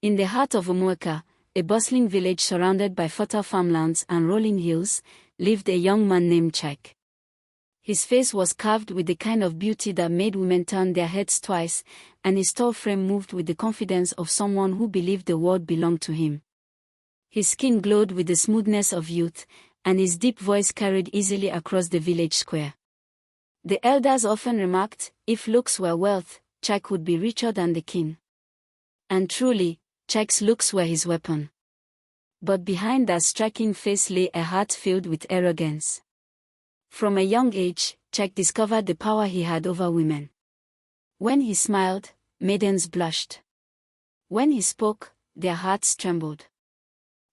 In the heart of Umueka, a bustling village surrounded by fertile farmlands and rolling hills, lived a young man named Chike. His face was carved with the kind of beauty that made women turn their heads twice, and his tall frame moved with the confidence of someone who believed the world belonged to him. His skin glowed with the smoothness of youth, and his deep voice carried easily across the village square. The elders often remarked, if looks were wealth, Chike would be richer than the king. And truly, Chike's looks were his weapon. But behind that striking face lay a heart filled with arrogance. From a young age, Chike discovered the power he had over women. When he smiled, maidens blushed. When he spoke, their hearts trembled.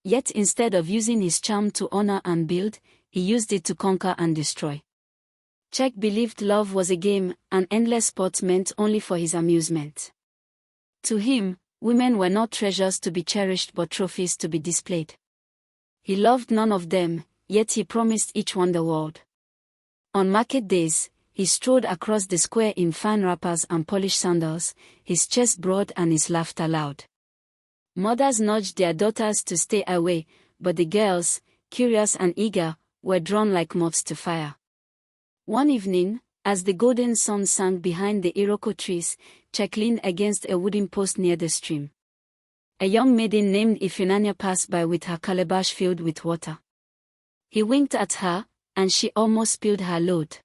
Yet instead of using his charm to honor and build, he used it to conquer and destroy. Chike believed love was a game, an endless sport meant only for his amusement. To him, women were not treasures to be cherished but trophies to be displayed. He loved none of them, yet he promised each one the world. On market days, he strode across the square in fine wrappers and polished sandals, his chest broad and his laughter loud. Mothers nudged their daughters to stay away, but the girls, curious and eager, were drawn like moths to fire. One evening, as the golden sun sank behind the iroko trees, Chike leaned against a wooden post near the stream. A young maiden named Ifunanya passed by with her calabash filled with water. He winked at her, and she almost spilled her load.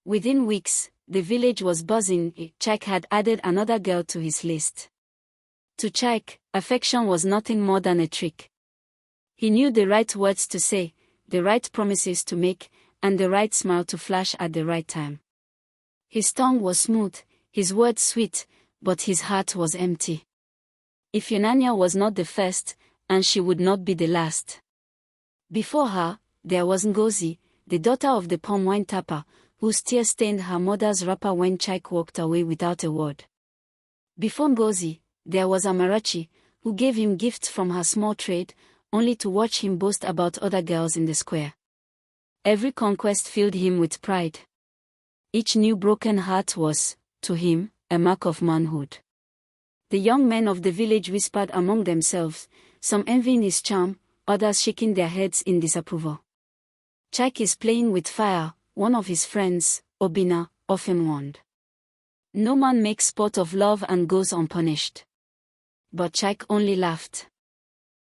Within weeks, the village was buzzing. Chike had added another girl to his list. To Chike, affection was nothing more than a trick. He knew the right words to say, the right promises to make, and the right smile to flash at the right time. His tongue was smooth, his words sweet, but his heart was empty. Ifunanya was not the first, and she would not be the last. Before her, there was Ngozi, the daughter of the palm wine tapper, whose tears stained her mother's wrapper when Chike walked away without a word. Before Ngozi, there was Amarachi, who gave him gifts from her small trade, only to watch him boast about other girls in the square. Every conquest filled him with pride. Each new broken heart was, to him, a mark of manhood. The young men of the village whispered among themselves, some envying his charm, others shaking their heads in disapproval. Chike is playing with fire, one of his friends, Obina, often warned. No man makes sport of love and goes unpunished. But Chike only laughed.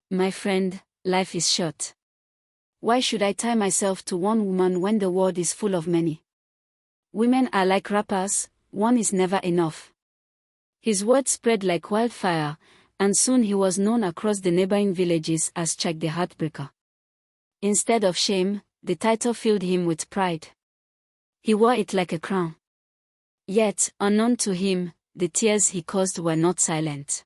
My friend, life is short. Why should I tie myself to one woman when the world is full of many? Women are like wrappers, one is never enough. His words spread like wildfire, and soon he was known across the neighboring villages as Chike the Heartbreaker. Instead of shame, the title filled him with pride. He wore it like a crown. Yet, unknown to him, the tears he caused were not silent.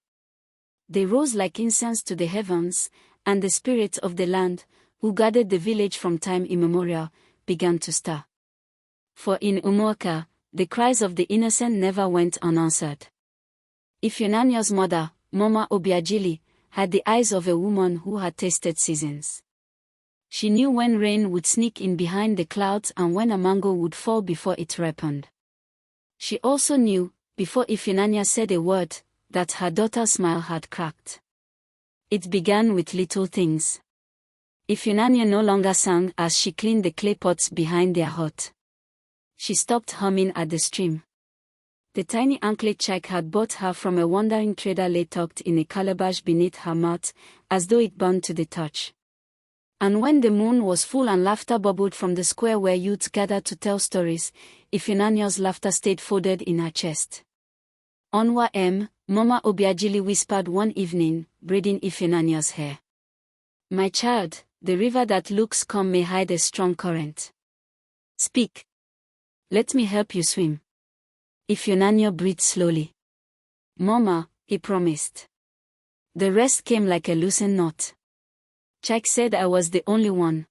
They rose like incense to the heavens, and the spirits of the land, who guarded the village from time immemorial, began to stir. For in Umueka, the cries of the innocent never went unanswered. Ifunanya's mother, Mama Obiajili, had the eyes of a woman who had tasted seasons. She knew when rain would sneak in behind the clouds and when a mango would fall before it ripened. She also knew, before Ifunanya said a word, that her daughter's smile had cracked. It began with little things. Ifunanya no longer sang as she cleaned the clay pots behind their hut. She stopped humming at the stream. The tiny anklet Chike had bought her from a wandering trader lay tucked in a calabash beneath her mouth, as though it burned to the touch. And when the moon was full and laughter bubbled from the square where youths gathered to tell stories, Ifunanya's laughter stayed folded in her chest. Onwa Mama Obiajili whispered one evening, braiding Ifunanya's hair. My child, the river that looks calm may hide a strong current. Speak. Let me help you swim. Ifunanya breathed slowly. Mama, he promised. The rest came like a loosened knot. Chike said I was the only one.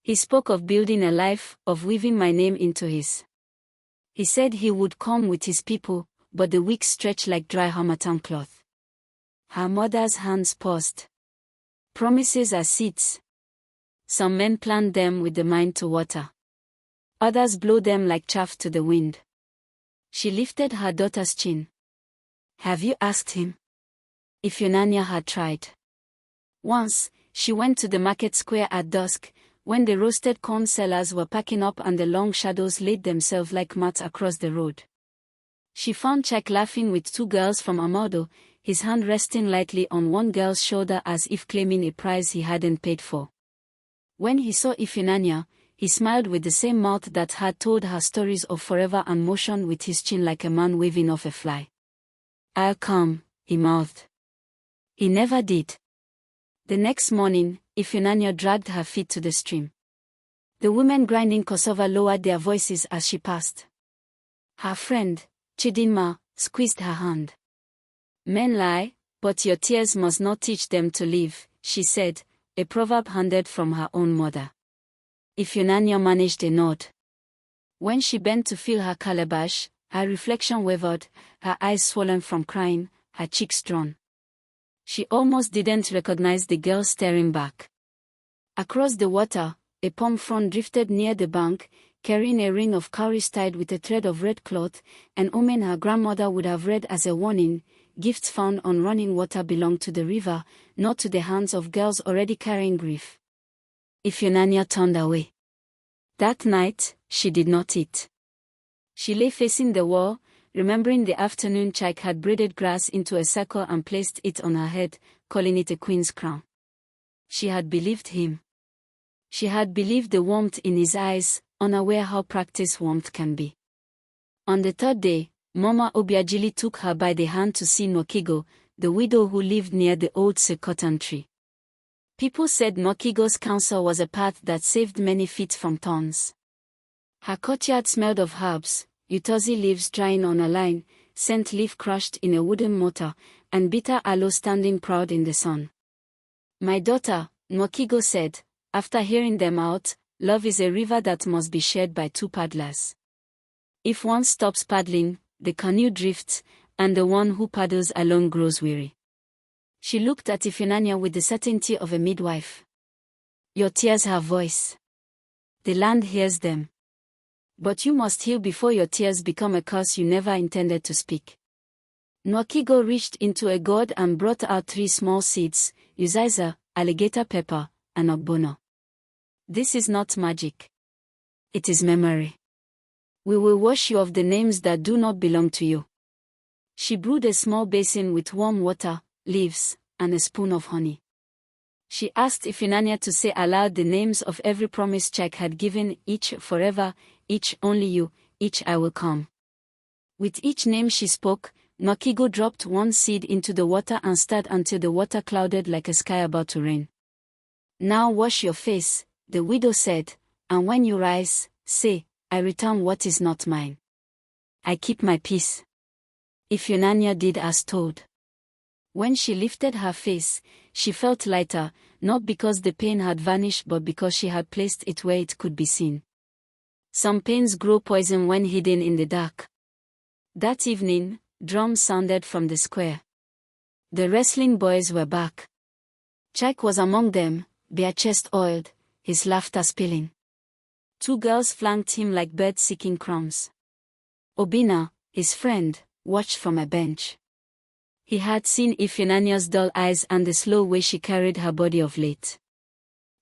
He spoke of building a life, of weaving my name into his. He said he would come with his people, but the weeks stretched like dry harmattan cloth. Her mother's hands paused. Promises are seeds. Some men plant them with the mind to water. Others blow them like chaff to the wind. She lifted her daughter's chin. Have you asked him? Ifunanya had tried. Once, she went to the market square at dusk, when the roasted corn sellers were packing up and the long shadows laid themselves like mats across the road. She found Chike laughing with two girls from Amado, his hand resting lightly on one girl's shoulder as if claiming a prize he hadn't paid for. When he saw Ifunanya, he smiled with the same mouth that had told her stories of forever and motioned with his chin like a man waving off a fly. "I'll come," he mouthed. He never did. The next morning, Ifunanya dragged her feet to the stream. The women grinding cassava lowered their voices as she passed. Her friend, Chidinma, squeezed her hand. "Men lie, but your tears must not teach them to live," she said, a proverb handed from her own mother. Ifunanya managed a nod. When she bent to fill her calabash, her reflection wavered, her eyes swollen from crying, her cheeks drawn. She almost didn't recognize the girl staring back. Across the water, a palm frond drifted near the bank, carrying a ring of cowries tied with a thread of red cloth, an omen her grandmother would have read as a warning. Gifts found on running water belong to the river, not to the hands of girls already carrying grief. Ifunanya turned away. That night, she did not eat. She lay facing the wall, remembering the afternoon Chike had braided grass into a circle and placed it on her head, calling it a queen's crown. She had believed him. She had believed the warmth in his eyes, unaware how practiced warmth can be. On the third day, Mama Obiagili took her by the hand to see Nwakigo, the widow who lived near the old cotton tree. People said Nwakigo's counsel was a path that saved many feet from thorns. Her courtyard smelled of herbs, utozi leaves drying on a line, scent leaf crushed in a wooden mortar, and bitter aloe standing proud in the sun. "My daughter," Nwakigo said, after hearing them out, "love is a river that must be shared by two paddlers. If one stops paddling, the canoe drifts, and the one who paddles alone grows weary." She looked at Ifunanya with the certainty of a midwife. "Your tears have voice. The land hears them. But you must heal before your tears become a curse you never intended to speak." Nwakigo reached into a gourd and brought out 3 small seeds, uziza, alligator pepper, and ogbono. "This is not magic. It is memory. We will wash you of the names that do not belong to you." She brewed a small basin with warm water, leaves, and a spoon of honey. She asked Ifunanya to say aloud the names of every promise Chike had given, each forever, each only you, each I will come. With each name she spoke, Nwakigo dropped 1 seed into the water and stirred until the water clouded like a sky about to rain. "Now wash your face," the widow said, "and when you rise, say, I return what is not mine. I keep my peace." Ifunanya did as told. When she lifted her face, she felt lighter, not because the pain had vanished but because she had placed it where it could be seen. Some pains grow poison when hidden in the dark. That evening, drums sounded from the square. The wrestling boys were back. Chike was among them, bare chest oiled, his laughter spilling. 2 girls flanked him like birds seeking crumbs. Obina, his friend, watched from a bench. He had seen Ifunanya's dull eyes and the slow way she carried her body of late.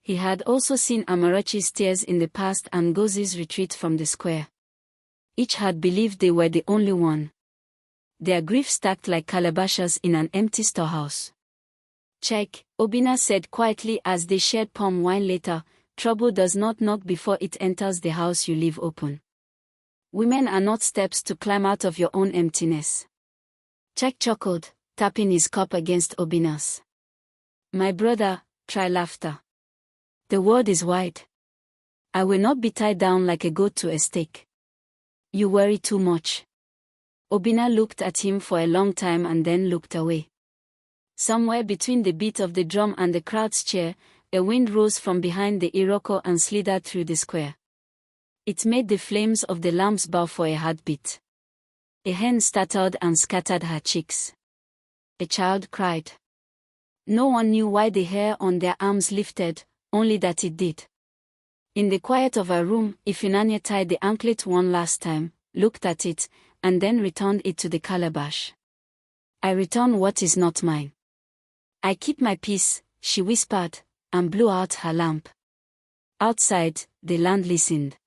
He had also seen Amarachi's tears in the past and Ngozi's retreat from the square. Each had believed they were the only one. Their grief stacked like calabashes in an empty storehouse. "Chike," Obina said quietly as they shared palm wine later, "trouble does not knock before it enters the house you leave open. Women are not steps to climb out of your own emptiness." Chike chuckled, tapping his cup against Obina's. "My brother, try laughter. The world is wide. I will not be tied down like a goat to a stake. You worry too much." Obina looked at him for a long time and then looked away. Somewhere between the beat of the drum and the crowd's cheer, a wind rose from behind the Iroko and slithered through the square. It made the flames of the lamps bow for a heartbeat. A hen stuttered and scattered her chicks. A child cried. No one knew why the hair on their arms lifted, only that it did. In the quiet of her room, Ifunanya tied the anklet one last time, looked at it, and then returned it to the calabash. "I return what is not mine." I keep my peace, she whispered, and blew out her lamp. Outside, the land listened.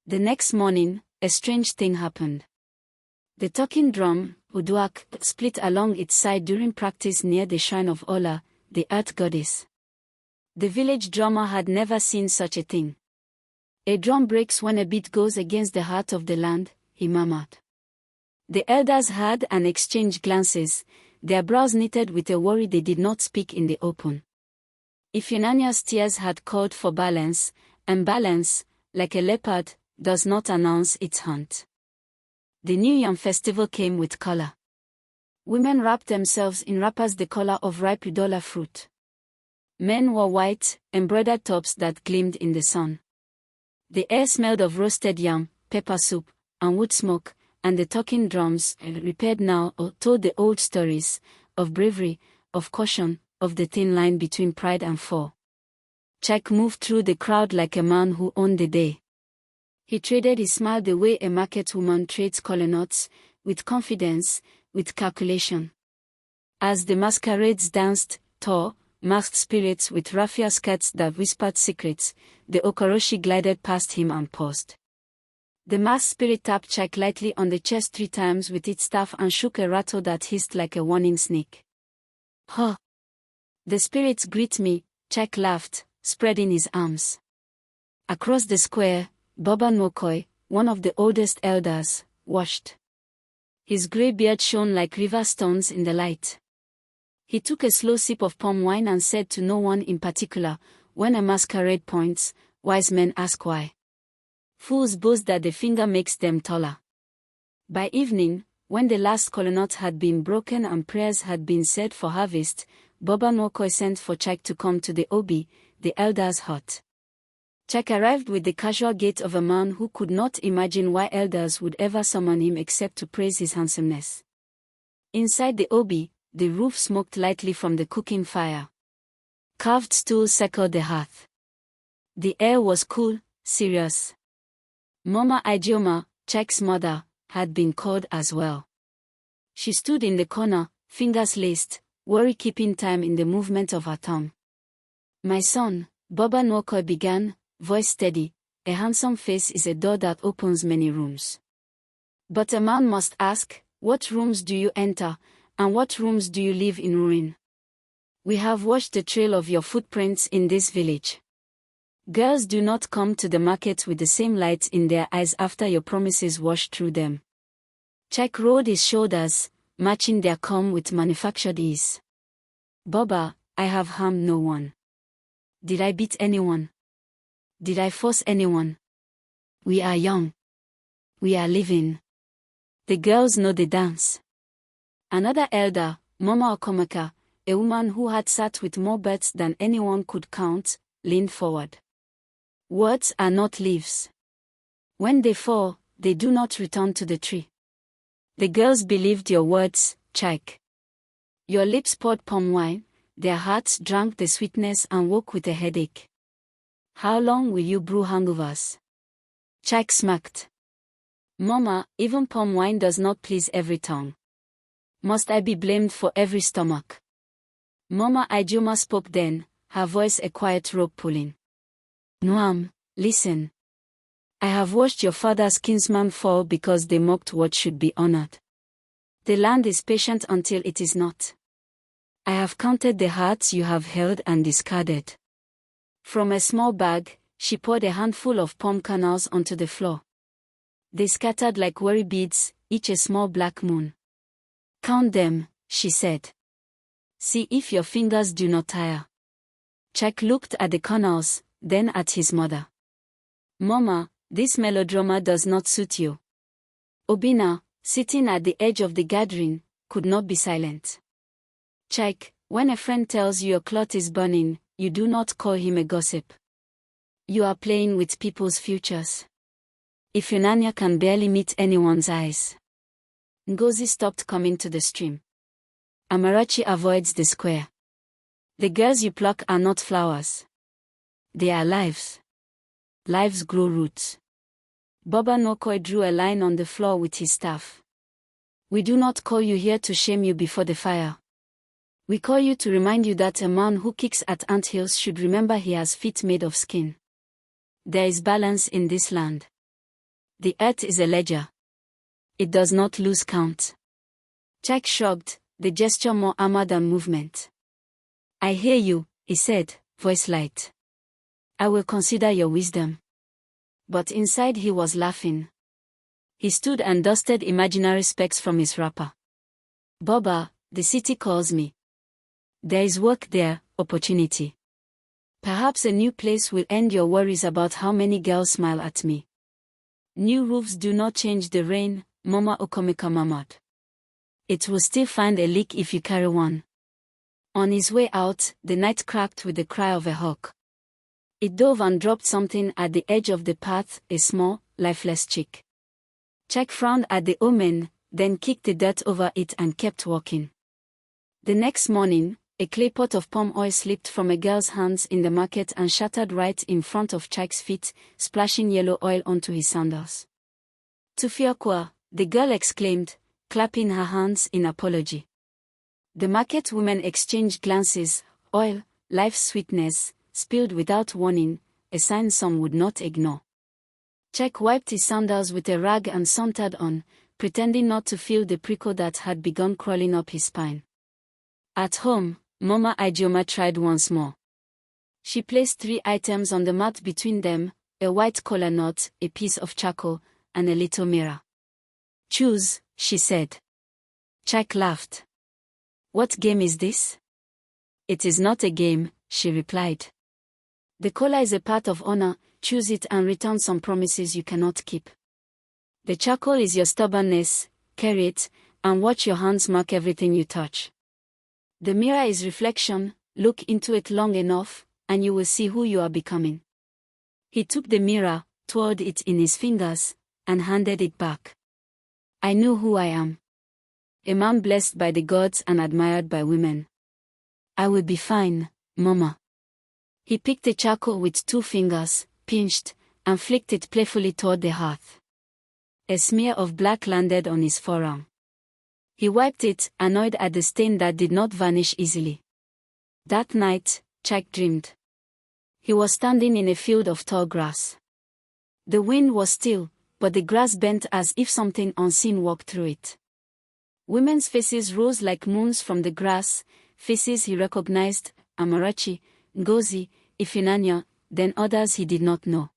The next morning, a strange thing happened. The talking drum, Adaugo, split along its side during practice near the shrine of Ola, the earth goddess. The village drummer had never seen such a thing. A drum breaks when a beat goes against the heart of the land, he murmured. The elders heard and exchanged glances, their brows knitted with a worry they did not speak in the open. If Unania's tears had called for balance, and balance, like a leopard, does not announce its hunt. The New Yam festival came with color. Women wrapped themselves in wrappers the color of ripe udola fruit. Men wore white, embroidered tops that gleamed in the sun. The air smelled of roasted yam, pepper soup, and wood smoke, and the talking drums, repaired now, told the old stories, of bravery, of caution, of the thin line between pride and fall. Chike moved through the crowd like a man who owned the day. He traded his smile the way a market woman trades kola nuts, with confidence, with calculation. As the masquerades danced, tall, masked spirits with raffia skirts that whispered secrets, the Okoroshi glided past him and paused. The masked spirit tapped Chike lightly on the chest 3 times with its staff and shook a rattle that hissed like a warning snake. Huh! The spirits greet me, Chike laughed, spreading his arms. Across the square, Baba Nwokoi, one of the oldest elders, washed. His grey beard shone like river stones in the light. He took a slow sip of palm wine and said to no one in particular, "When a masquerade points, wise men ask why. Fools boast that the finger makes them taller." By evening, when the last kola nut had been broken and prayers had been said for harvest, Baba Nwokoi sent for Chike to come to the Obi, the elder's hut. Chike arrived with the casual gait of a man who could not imagine why elders would ever summon him except to praise his handsomeness. Inside the Obi, the roof smoked lightly from the cooking fire. Carved stools circled the hearth. The air was cool, serious. Mama Ijeoma, Chike's mother, had been called as well. She stood in the corner, fingers laced, worry keeping time in the movement of her tongue. "My son," Baba Nwokoi began, voice steady, "a handsome face is a door that opens many rooms. But a man must ask, what rooms do you enter, and what rooms do you leave in ruin? We have watched the trail of your footprints in this village. Girls do not come to the market with the same light in their eyes after your promises wash through them." Chike rolled his shoulders, matching their calm with manufactured ease. "Baba, I have harmed no one. Did I beat anyone? Did I force anyone? We are young. We are living. The girls know the dance." Another elder, Mama Okomaka, a woman who had sat with more birds than anyone could count, leaned forward. "Words are not leaves. When they fall, they do not return to the tree. The girls believed your words, Chike. Your lips poured palm wine, their hearts drank the sweetness and woke with a headache. How long will you brew hangovers?" Chike smirked. "Mama, even palm wine does not please every tongue. Must I be blamed for every stomach?" Mama Ijeoma spoke then, her voice a quiet rope pulling. "Nwam, listen. I have watched your father's kinsmen fall because they mocked what should be honored. The land is patient until it is not. I have counted the hearts you have held and discarded." From a small bag, she poured a handful of palm kernels onto the floor. They scattered like worry beads, each a small black moon. "Count them," she said. "See if your fingers do not tire." Chike looked at the kernels, then at his mother. "Mama, this melodrama does not suit you." Obina, sitting at the edge of the gathering, could not be silent. "Chike, when a friend tells you your cloth is burning, you do not call him a gossip. You are playing with people's futures. If Unania can barely meet anyone's eyes." Ngozi stopped coming to the stream. Amarachi avoids the square. "The girls you pluck are not flowers. They are lives. Lives grow roots." Baba Nwokoi drew a line on the floor with his staff. "We do not call you here to shame you before the fire. We call you to remind you that a man who kicks at anthills should remember he has feet made of skin. There is balance in this land. The earth is a ledger. It does not lose count. Chike shrugged, the gesture more armor than movement. I hear you, he said, voice light. I will consider your wisdom. But inside he was laughing. He stood and dusted imaginary specks from his wrapper. Boba, the city calls me. There is work there, opportunity. Perhaps a new place will end your worries about how many girls smile at me. New roofs do not change the rain, Mama Okomeka murmured. It will still find a leak if you carry one. On his way out, the night cracked with the cry of a hawk. It dove and dropped something at the edge of the path, a small, lifeless chick. Chike frowned at the omen, then kicked the dirt over it and kept walking. The next morning, a clay pot of palm oil slipped from a girl's hands in the market and shattered right in front of Chike's feet, splashing yellow oil onto his sandals. Tufiokwa, the girl exclaimed, clapping her hands in apology. The market women exchanged glances, oil, life's sweetness, spilled without warning, a sign some would not ignore. Chike wiped his sandals with a rag and sauntered on, pretending not to feel the prickle that had begun crawling up his spine. At home, Mama Ijeoma tried once more. She placed 3 items on the mat between them, a white kola nut, a piece of charcoal, and a little mirror. Choose, she said. Chike laughed. What game is this? It is not a game, she replied. The kola is a part of honor, choose it and return some promises you cannot keep. The charcoal is your stubbornness, carry it, and watch your hands mark everything you touch. The mirror is reflection, look into it long enough, and you will see who you are becoming. He took the mirror, twirled it in his fingers, and handed it back. I know who I am. A man blessed by the gods and admired by women. I will be fine, Mama. He picked the charcoal with 2 fingers, pinched, and flicked it playfully toward the hearth. A smear of black landed on his forearm. He wiped it, annoyed at the stain that did not vanish easily. That night, Chike dreamed. He was standing in a field of tall grass. The wind was still, but the grass bent as if something unseen walked through it. Women's faces rose like moons from the grass, faces he recognized, Amarachi, Ngozi, Ifinanya, then others he did not know.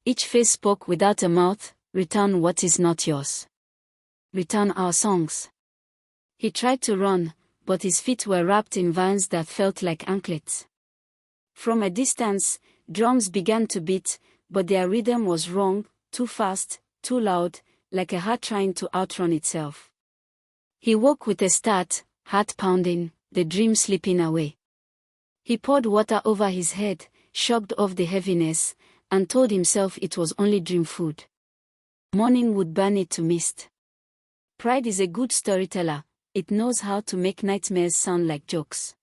Each face spoke without a mouth, return what is not yours. Return our songs. He tried to run, but his feet were wrapped in vines that felt like anklets. From a distance, drums began to beat, but their rhythm was wrong, too fast, too loud, like a heart trying to outrun itself. He woke with a start, heart pounding, the dream slipping away. He poured water over his head, shrugged off the heaviness, and told himself it was only dream food. Morning would burn it to mist. Pride is a good storyteller, it knows how to make nightmares sound like jokes.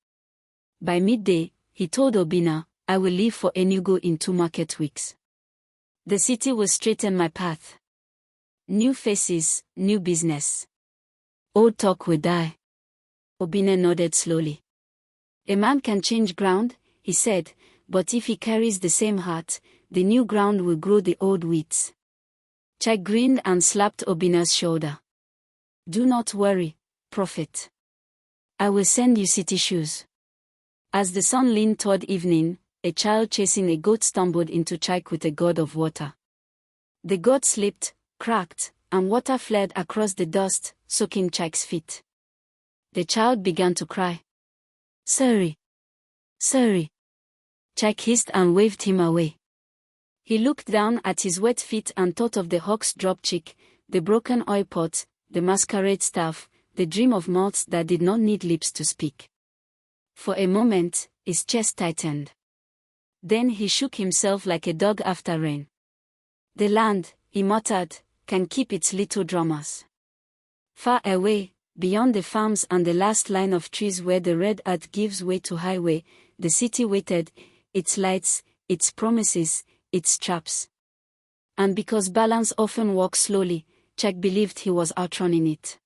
By midday, he told Obina, I will leave for Enugu in 2 market weeks. The city will straighten my path. New faces, new business. Old talk will die. Obina nodded slowly. A man can change ground, he said, but if he carries the same heart, the new ground will grow the old weeds. Chike grinned and slapped Obina's shoulder. Do not worry, prophet. I will send you city shoes. As the sun leaned toward evening, a child chasing a goat stumbled into Chike with a gourd of water. The gourd slipped, cracked, and water fled across the dust, soaking Chike's feet. The child began to cry. Sorry. Sorry. Chike hissed and waved him away. He looked down at his wet feet and thought of the hawk's drop chick, the broken oil pot, the masquerade staff, the dream of mouths that did not need lips to speak. For a moment, his chest tightened. Then he shook himself like a dog after rain. The land, he muttered, can keep its little drummers. Far away, beyond the farms and the last line of trees where the red earth gives way to highway, the city waited, its lights, its promises, its traps. And because balance often walks slowly, Chike believed he was outrunning it.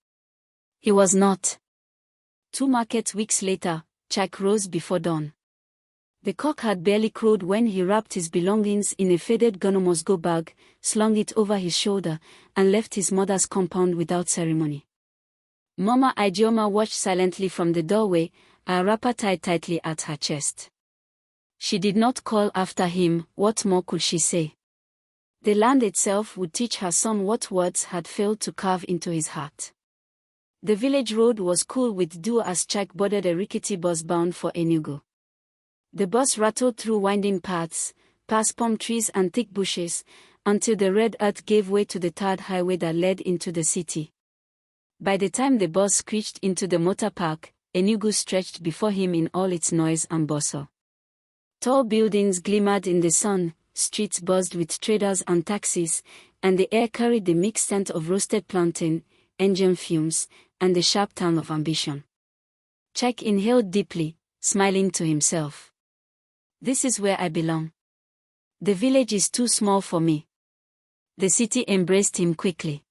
He was not. 2 market weeks later, Chike rose before dawn. The cock had barely crowed when he wrapped his belongings in a faded go bag, slung it over his shoulder, and left his mother's compound without ceremony. Mama Ijeoma watched silently from the doorway, a wrapper tied tightly at her chest. She did not call after him. What more could she say? The land itself would teach her son what words had failed to carve into his heart. The village road was cool with dew as Chike boarded a rickety bus bound for Enugu. The bus rattled through winding paths, past palm trees and thick bushes, until the red earth gave way to the tarred highway that led into the city. By the time the bus screeched into the motor park, Enugu stretched before him in all its noise and bustle. Tall buildings glimmered in the sun, streets buzzed with traders and taxis, and the air carried the mixed scent of roasted plantain, engine fumes, and the sharp tang of ambition. Chike inhaled deeply, smiling to himself. This is where I belong. The village is too small for me. The city embraced him quickly.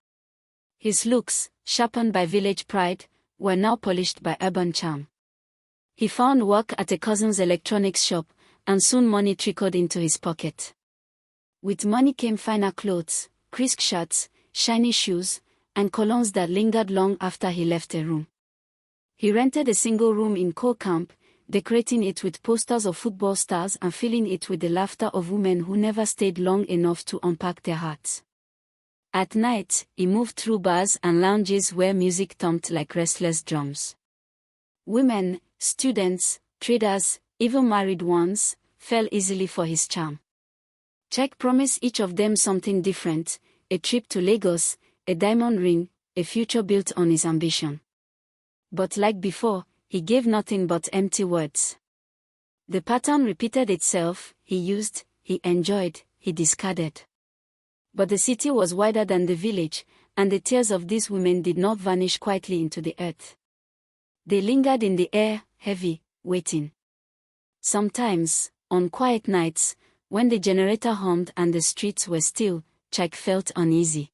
His looks, sharpened by village pride, were now polished by urban charm. He found work at a cousin's electronics shop, and soon money trickled into his pocket. With money came finer clothes, crisp shirts, shiny shoes, and colognes that lingered long after he left a room. He rented a single room in Coal Camp, decorating it with posters of football stars and filling it with the laughter of women who never stayed long enough to unpack their hearts. At night, he moved through bars and lounges where music thumped like restless drums. Women, students, traders, even married ones, fell easily for his charm. Chike promised each of them something different: a trip to Lagos, a diamond ring, a future built on his ambition. But like before, he gave nothing but empty words. The pattern repeated itself: he used, he enjoyed, he discarded. But the city was wider than the village, and the tears of these women did not vanish quietly into the earth. They lingered in the air, heavy, waiting. Sometimes, on quiet nights, when the generator hummed and the streets were still, Chike felt uneasy.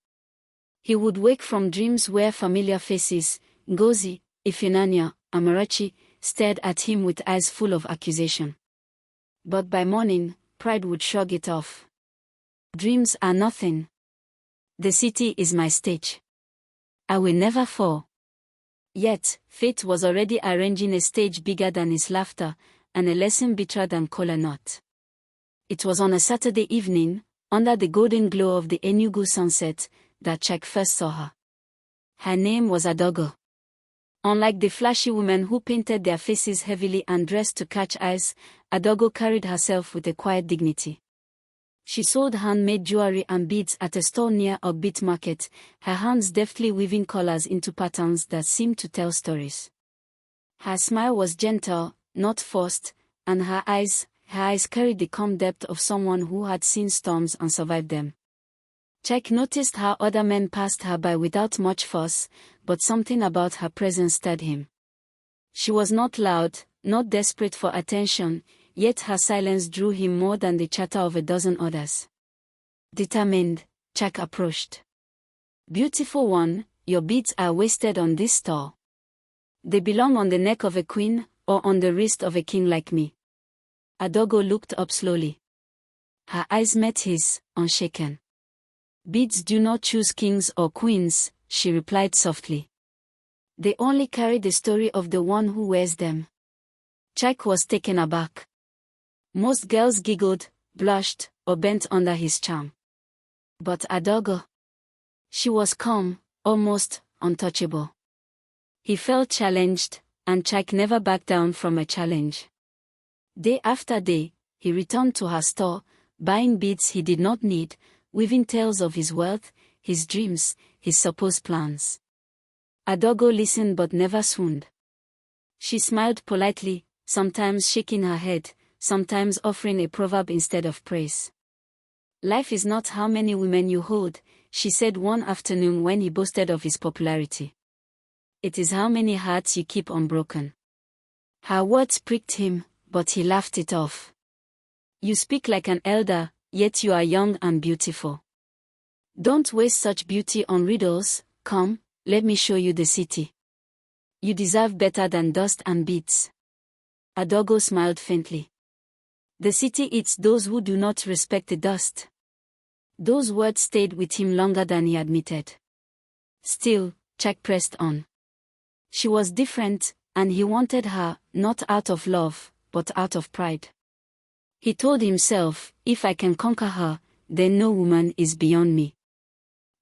He would wake from dreams where familiar faces, Ngozi, Ifunanya, Amarachi, stared at him with eyes full of accusation. But by morning, pride would shrug it off. Dreams are nothing. The city is my stage. I will never fall. Yet, fate was already arranging a stage bigger than his laughter, and a lesson bitterer than kola nut. It was on a Saturday evening, under the golden glow of the Enugu sunset, that Chike first saw her. Her name was Adaugo. Unlike the flashy women who painted their faces heavily and dressed to catch eyes, Adaugo carried herself with a quiet dignity. She sold handmade jewelry and beads at a stall near Upbeat Market, her hands deftly weaving colors into patterns that seemed to tell stories. Her smile was gentle, not forced, and her eyes carried the calm depth of someone who had seen storms and survived them. Chike noticed how other men passed her by without much fuss, but something about her presence stirred him. She was not loud, not desperate for attention, yet her silence drew him more than the chatter of a dozen others. Determined, Chike approached. "Beautiful one, your beads are wasted on this stall. They belong on the neck of a queen, or on the wrist of a king like me." Adaugo looked up slowly. Her eyes met his, unshaken. "Beads do not choose kings or queens," she replied softly. "They only carry the story of the one who wears them." Chike was taken aback. Most girls giggled, blushed, or bent under his charm. But Adaugo? She was calm, almost untouchable. He felt challenged, and Chike never backed down from a challenge. Day after day, he returned to her store, buying beads he did not need, weaving tales of his wealth, his dreams, his supposed plans. Adaugo listened but never swooned. She smiled politely, sometimes shaking her head, sometimes offering a proverb instead of praise. "Life is not how many women you hold," she said one afternoon when he boasted of his popularity. "It is how many hearts you keep unbroken." Her words pricked him, but he laughed it off. "You speak like an elder, yet you are young and beautiful. Don't waste such beauty on riddles. Come, let me show you the city." You deserve better than dust and beads. Adaugo smiled faintly. The city eats those who do not respect the dust. Those words stayed with him longer than he admitted. Still, Chike pressed on. She was different, and he wanted her, not out of love, but out of pride. He told himself, if I can conquer her, then no woman is beyond me.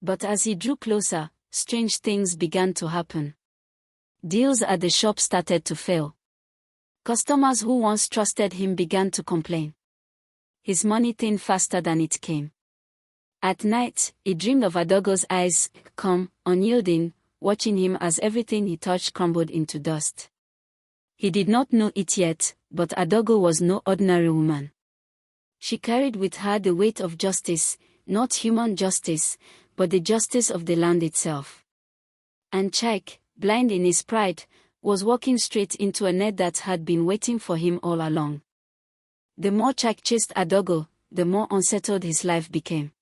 But as he drew closer, strange things began to happen. Deals at the shop started to fail. Customers who once trusted him began to complain. His money thinned faster than it came. At night, he dreamed of Adaugo's eyes, calm, unyielding, watching him as everything he touched crumbled into dust. He did not know it yet, but Adaugo was no ordinary woman. She carried with her the weight of justice, not human justice, but the justice of the land itself. And Chike, blind in his pride, was walking straight into a net that had been waiting for him all along. The more Chike chased Adaugo, the more unsettled his life became.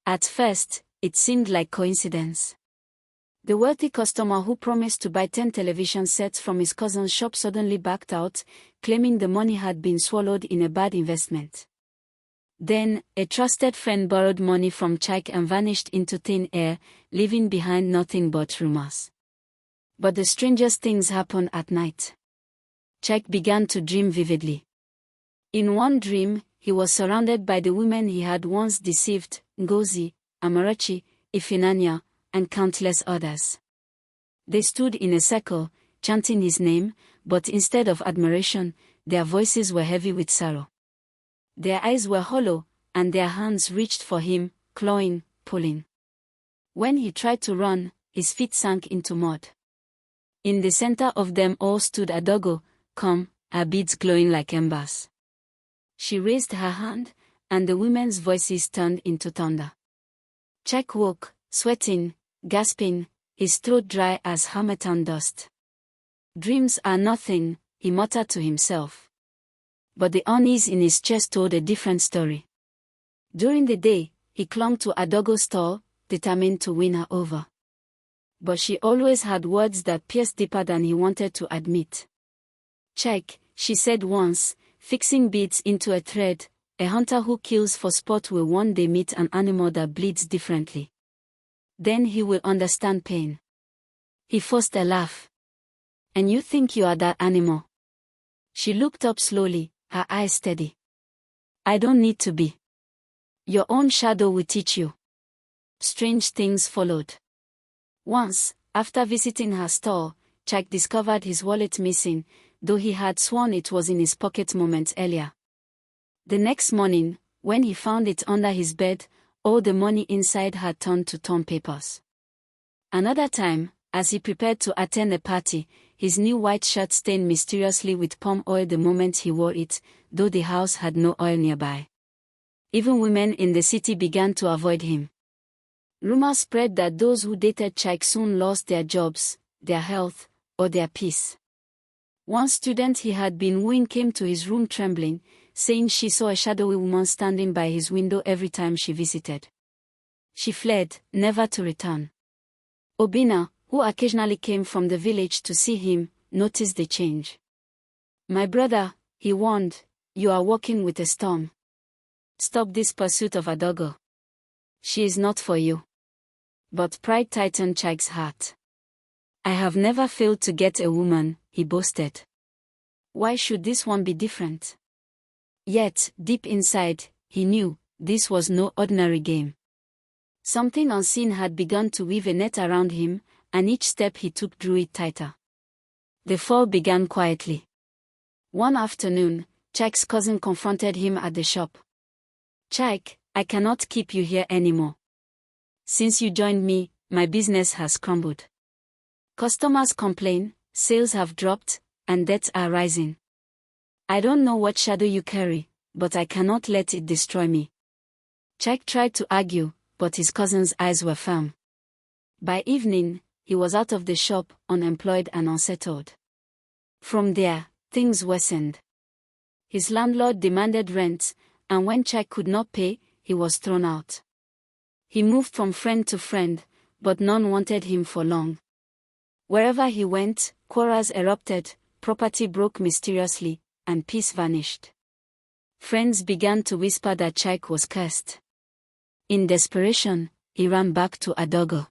At first, it seemed like coincidence. The wealthy customer who promised to buy 10 television sets from his cousin's shop suddenly backed out, claiming the money had been swallowed in a bad investment. Then, a trusted friend borrowed money from Chike and vanished into thin air, leaving behind nothing but rumors. But the strangest things happened at night. Chike began to dream vividly. In one dream, he was surrounded by the women he had once deceived, Ngozi, Amarachi, Ifinanya, and countless others. They stood in a circle, chanting his name, but instead of admiration, their voices were heavy with sorrow. Their eyes were hollow, and their hands reached for him, clawing, pulling. When he tried to run, his feet sank into mud. In the center of them all stood Adaugo, calm, her beads glowing like embers. She raised her hand, and the women's voices turned into thunder. Chike woke, sweating, gasping, his throat dry as harmattan dust. Dreams are nothing, he muttered to himself. But the unease in his chest told a different story. During the day, he clung to Adaugo's stall, determined to win her over. But she always had words that pierced deeper than he wanted to admit. Chike, she said once, fixing beads into a thread, a hunter who kills for sport will one day meet an animal that bleeds differently. Then he will understand pain. He forced a laugh. And you think you are that animal? She looked up slowly, her eyes steady. I don't need to be. Your own shadow will teach you. Strange things followed. Once, after visiting her stall, Chike discovered his wallet missing, though he had sworn it was in his pocket moments earlier. The next morning, when he found it under his bed, all the money inside had turned to torn papers. Another time, as he prepared to attend a party, his new white shirt stained mysteriously with palm oil the moment he wore it, though the house had no oil nearby. Even women in the city began to avoid him. Rumors spread that those who dated Chike soon lost their jobs, their health, or their peace. One student he had been wooing came to his room trembling, saying she saw a shadowy woman standing by his window every time she visited. She fled, never to return. Obina, who occasionally came from the village to see him, noticed the change. My brother, he warned, you are walking with a storm. Stop this pursuit of Adaugo. She is not for you. But pride tightened Chike's heart. I have never failed to get a woman, he boasted. Why should this one be different? Yet, deep inside, he knew, this was no ordinary game. Something unseen had begun to weave a net around him, and each step he took drew it tighter. The fall began quietly. One afternoon, Chike's cousin confronted him at the shop. Chike, I cannot keep you here anymore. Since you joined me, my business has crumbled. Customers complain, sales have dropped, and debts are rising. I don't know what shadow you carry, but I cannot let it destroy me. Chike tried to argue, but his cousin's eyes were firm. By evening, he was out of the shop, unemployed and unsettled. From there, things worsened. His landlord demanded rent, and when Chike could not pay, he was thrown out. He moved from friend to friend, but none wanted him for long. Wherever he went, quarrels erupted, property broke mysteriously, and peace vanished. Friends began to whisper that Chike was cursed. In desperation, he ran back to Adaugo.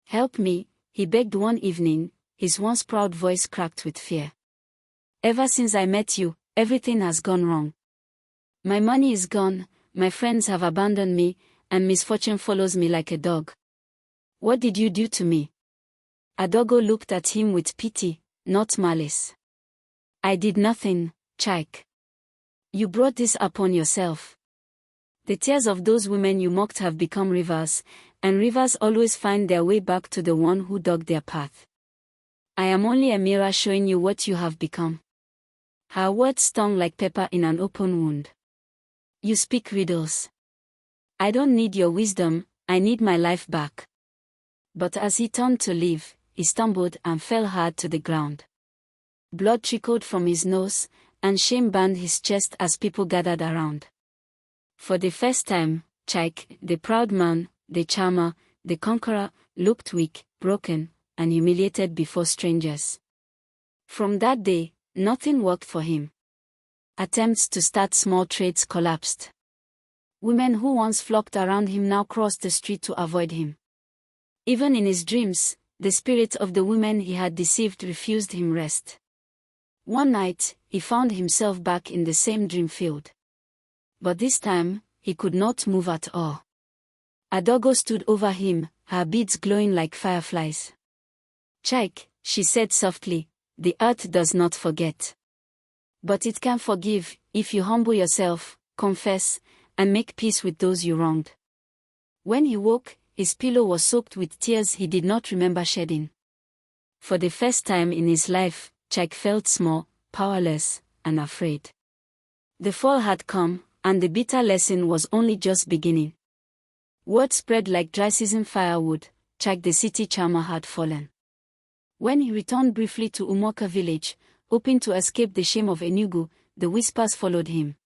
"Help me," he begged one evening, his once proud voice cracked with fear. "Ever since I met you, everything has gone wrong. My money is gone, my friends have abandoned me, and misfortune follows me like a dog. What did you do to me?" Adaugo looked at him with pity, not malice. "I did nothing, Chike. You brought this upon yourself. The tears of those women you mocked have become rivers, and rivers always find their way back to the one who dug their path. I am only a mirror showing you what you have become." Her words stung like pepper in an open wound. "You speak riddles. I don't need your wisdom, I need my life back." But as he turned to leave, he stumbled and fell hard to the ground. Blood trickled from his nose, and shame burned his chest as people gathered around. For the first time, Chike, the proud man, the charmer, the conqueror, looked weak, broken, and humiliated before strangers. From that day, nothing worked for him. Attempts to start small trades collapsed. Women who once flocked around him now crossed the street to avoid him. Even in his dreams, the spirit of the women he had deceived refused him rest. One night, he found himself back in the same dream field. But this time, he could not move at all. Adaugo stood over him, her beads glowing like fireflies. "Chike," she said softly, "the earth does not forget. But it can forgive, if you humble yourself, confess, and make peace with those you wronged." When he woke, his pillow was soaked with tears he did not remember shedding. For the first time in his life, Chike felt small, powerless, and afraid. The fall had come, and the bitter lesson was only just beginning. Word spread like dry season firewood, Chike the city charmer had fallen. When he returned briefly to Umoka village, hoping to escape the shame of Enugu, the whispers followed him.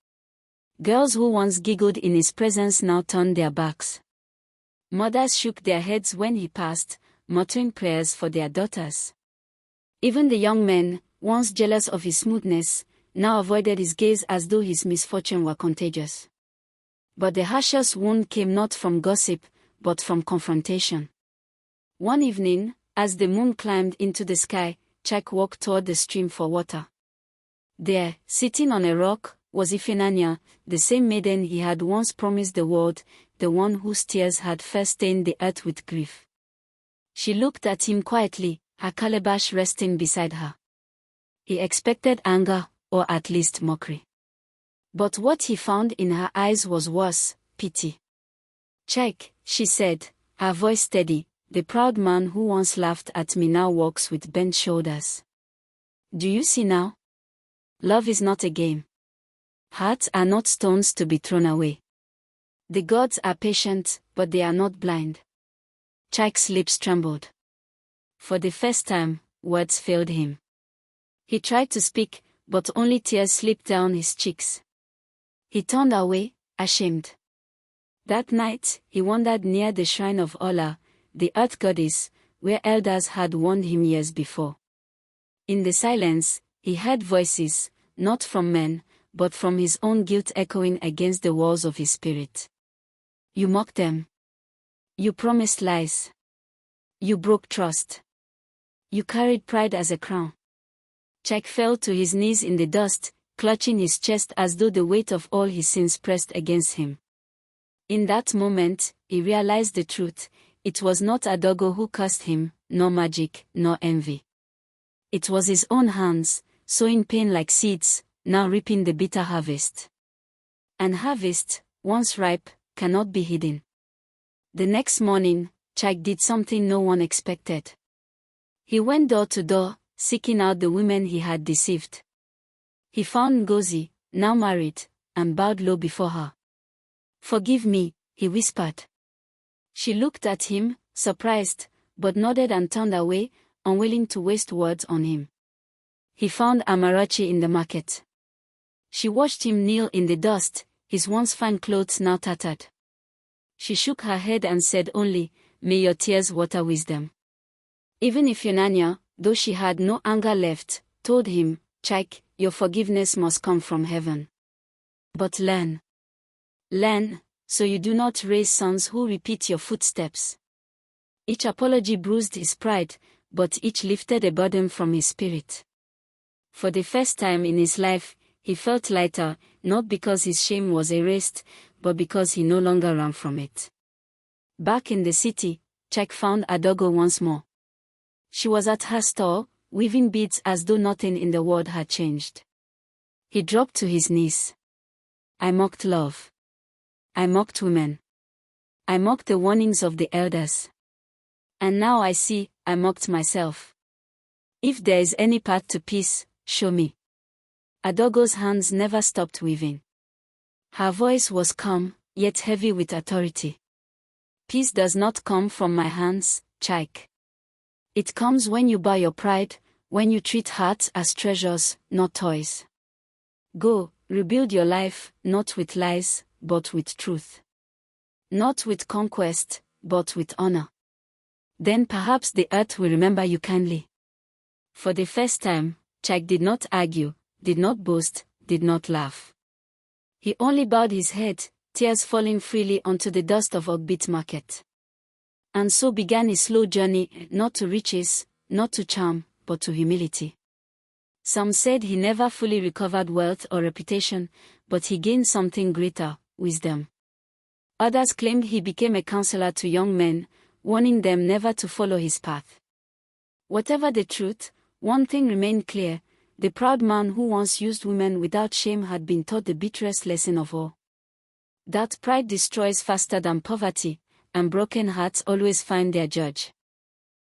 Girls who once giggled in his presence now turned their backs. Mothers shook their heads when he passed, muttering prayers for their daughters. Even the young men, once jealous of his smoothness, now avoided his gaze as though his misfortune were contagious. But the harshest wound came not from gossip, but from confrontation. One evening, as the moon climbed into the sky, Chike walked toward the stream for water. There, sitting on a rock, was Ifenanya, the same maiden he had once promised the world, the one whose tears had first stained the earth with grief. She looked at him quietly, her calabash resting beside her. He expected anger, or at least mockery. But what he found in her eyes was worse, pity. "Chike," she said, her voice steady, "the proud man who once laughed at me now walks with bent shoulders. Do you see now? Love is not a game. Hearts are not stones to be thrown away. The gods are patient, but they are not blind." Chike's lips trembled. For the first time, words failed him. He tried to speak, but only tears slipped down his cheeks. He turned away, ashamed. That night, he wandered near the shrine of Ola, the earth goddess, where elders had warned him years before. In the silence, he heard voices, not from men, but from his own guilt echoing against the walls of his spirit. "You mocked them. You promised lies. You broke trust. You carried pride as a crown." Chike fell to his knees in the dust, clutching his chest as though the weight of all his sins pressed against him. In that moment, he realized the truth. It was not Adaugo who cursed him, nor magic, nor envy. It was his own hands, sowing pain like seeds, now reaping the bitter harvest. And harvest, once ripe, cannot be hidden. The next morning, Chike did something no one expected. He went door to door, seeking out the women he had deceived. He found Ngozi, now married, and bowed low before her. "Forgive me," he whispered. She looked at him, surprised, but nodded and turned away, unwilling to waste words on him. He found Amarachi in the market. She watched him kneel in the dust, his once fine clothes now tattered. She shook her head and said only, "May your tears water wisdom." Even if Yonanya, though she had no anger left, told him, Chike, your forgiveness must come from heaven. But learn. Learn, so you do not raise sons who repeat your footsteps. Each apology bruised his pride, but each lifted a burden from his spirit. For the first time in his life, he felt lighter, not because his shame was erased, but because he no longer ran from it. Back in the city, Chike found Adaugo once more. She was at her store, weaving beads as though nothing in the world had changed. He dropped to his knees. I mocked love. I mocked women. I mocked the warnings of the elders. And now I see, I mocked myself. If there is any path to peace, show me. Adaugo's hands never stopped weaving. Her voice was calm, yet heavy with authority. Peace does not come from my hands, Chike. It comes when you buy your pride, when you treat hearts as treasures, not toys. Go, rebuild your life, not with lies, but with truth. Not with conquest, but with honor. Then perhaps the earth will remember you kindly. For the first time, Chike did not argue, did not boast, did not laugh. He only bowed his head, tears falling freely onto the dust of Ogbit Market. And so began his slow journey, not to riches, not to charm, but to humility. Some said he never fully recovered wealth or reputation, but he gained something greater, wisdom. Others claimed he became a counselor to young men, warning them never to follow his path. Whatever the truth, one thing remained clear: the proud man who once used women without shame had been taught the bitterest lesson of all. That pride destroys faster than poverty, and broken hearts always find their judge.